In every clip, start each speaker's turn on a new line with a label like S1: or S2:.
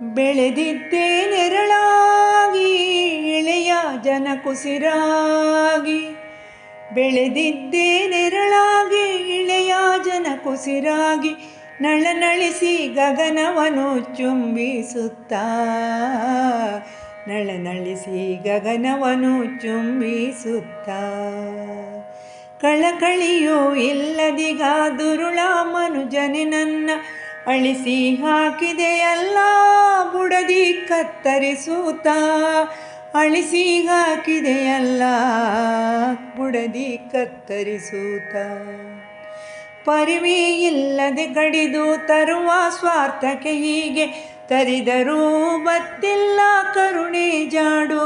S1: ಬೆಳೆದಿದ್ದೇ ನೆರಳಾಗಿ ಇಳೆಯ ಜನ ಕುಸಿರಾಗಿ. ಬೆಳೆದಿದ್ದೇ ನೆರಳಾಗಿ ಇಳೆಯ ಜನ ಕುಸಿರಾಗಿ. ನಳನಳಿಸಿ ಗಗನವನ್ನು ಚುಂಬಿಸುತ್ತಾ. ನಳನಳಿಸಿ ಗಗನವನ್ನು ಚುಂಬಿಸುತ್ತಾ. ಕಳಕಳಿಯೂ ಇಲ್ಲದಿಗ ದುರುಳ ಮನುಜನೆ ನನ್ನ ಅಳಿಸಿ ಹಾಕಿದೆಯಲ್ಲ ಬುಡದಿ ಕತ್ತರಿಸುತ್ತಾ. ಅಳಿಸಿ ಹಾಕಿದೆಯಲ್ಲ ಬುಡದಿ ಕತ್ತರಿಸುತ್ತಾ. ಪರಿವೇ ಇಲ್ಲದೆ ಕಡಿದು ತರುವ ಸ್ವಾರ್ಥಕ್ಕೆ ಹೀಗೆ ತರಿದರೂ ಬತ್ತಿಲ್ಲ ಕರುಣೆ ಜಾಡು.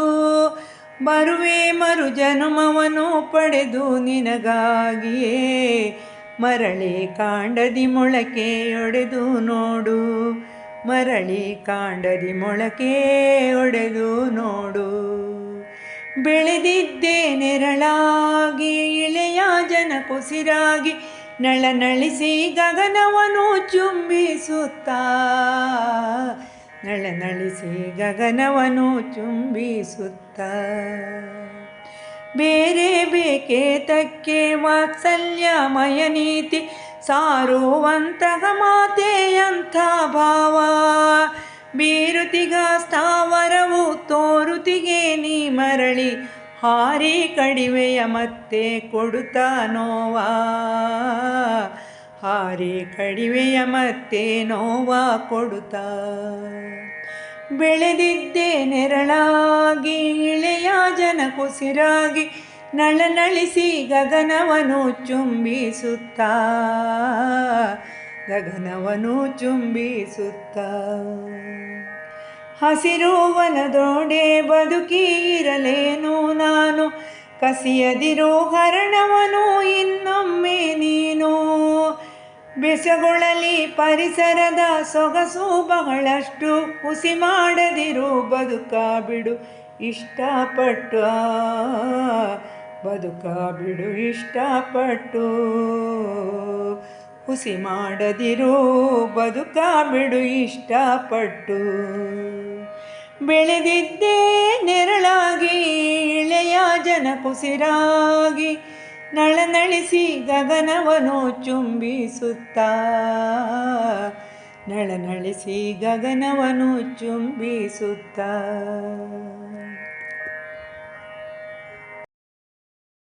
S1: ಬರುವೆ ಮರು ಜನುಮವನ್ನು ಪಡೆದು ನಿನಗಾಗಿಯೇ ಮರಳಿ ಕಾಂಡದಿ ಮೊಳಕೆ ಒಡೆದು ನೋಡು. ಮರಳಿ ಕಾಂಡದಿ ಮೊಳಕೆ ಒಡೆದು ನೋಡು. ಬೆಳೆದಿದ್ದೇ ನೆರಳಾಗಿ ಇಳೆಯ ಜನ ಕುಸಿರಾಗಿ. ನಳನಳಿಸಿ ಗಗನವನ್ನು ಚುಂಬಿಸುತ್ತಾ. ನಳನಳಿಸಿ ಗಗನವನ್ನು ಚುಂಬಿಸುತ್ತಾ. ಬೇರೆ ಬೇಕೇತಕ್ಕೆ ವಾತ್ಸಲ್ಯಮಯ ನೀತಿ ಸಾರುವಂತಹ ಮಾತೆಯಂಥ ಭಾವ. ಬೀರುತಿಗ ಸ್ಥಾವರವು ತೋರುತಿಗೆ ನೀ ಮರಳಿ ಹಾರಿ ಕಡಿವೆಯ ಮತ್ತೆ ಕೊಡುತ್ತಾ ನೋವಾ. ಹಾರಿ ಕಡಿವೆಯ ಮತ್ತೆ ನೋವಾ ಕೊಡುತ್ತಾ. ಬೆಳೆದಿದ್ದೇ ನೆರಳಾಗಿ ಇಳೆಯ ಜನ ಕುಸಿರಾಗಿ. ನಳನಳಿಸಿ ಗಗನವನ್ನು ಚುಂಬಿಸುತ್ತಾ. ಗಗನವನ್ನು ಚುಂಬಿಸುತ್ತಾ. ಹಸಿರು ವನದೋಡೆ ಬದುಕಿ ಇರಲೇನು ನಾನು. ಕಸಿಯದಿರೋ ಹರಣವನು ಇನ್ನೊಮ್ಮೆ ನೀನು. ಬೆಸಗೊಳ್ಳಲಿ ಪರಿಸರದ ಸೊಗಸು ಬಹಳಷ್ಟು. ಹುಸಿ ಮಾಡದಿರು ಬದುಕ ಬಿಡು ಇಷ್ಟಪಟ್ಟು. ಬದುಕ ಬಿಡು ಇಷ್ಟಪಟ್ಟು. ಹುಸಿ ಮಾಡದಿರು ಬದುಕ ಬಿಡು ಇಷ್ಟಪಟ್ಟು. ಬೆಳೆದಿದ್ದೇ ನೆರಳಾಗಿ ಇಳೆಯ ಜನ ಕುಸಿರಾಗಿ. ನಳನಳಿಸಿ ಗಗನವನ್ನು ಚುಂಬಿಸುತ್ತಾ. ನಳನಳಿಸಿ ಗಗನವನ್ನು ಚುಂಬಿಸುತ್ತಾ.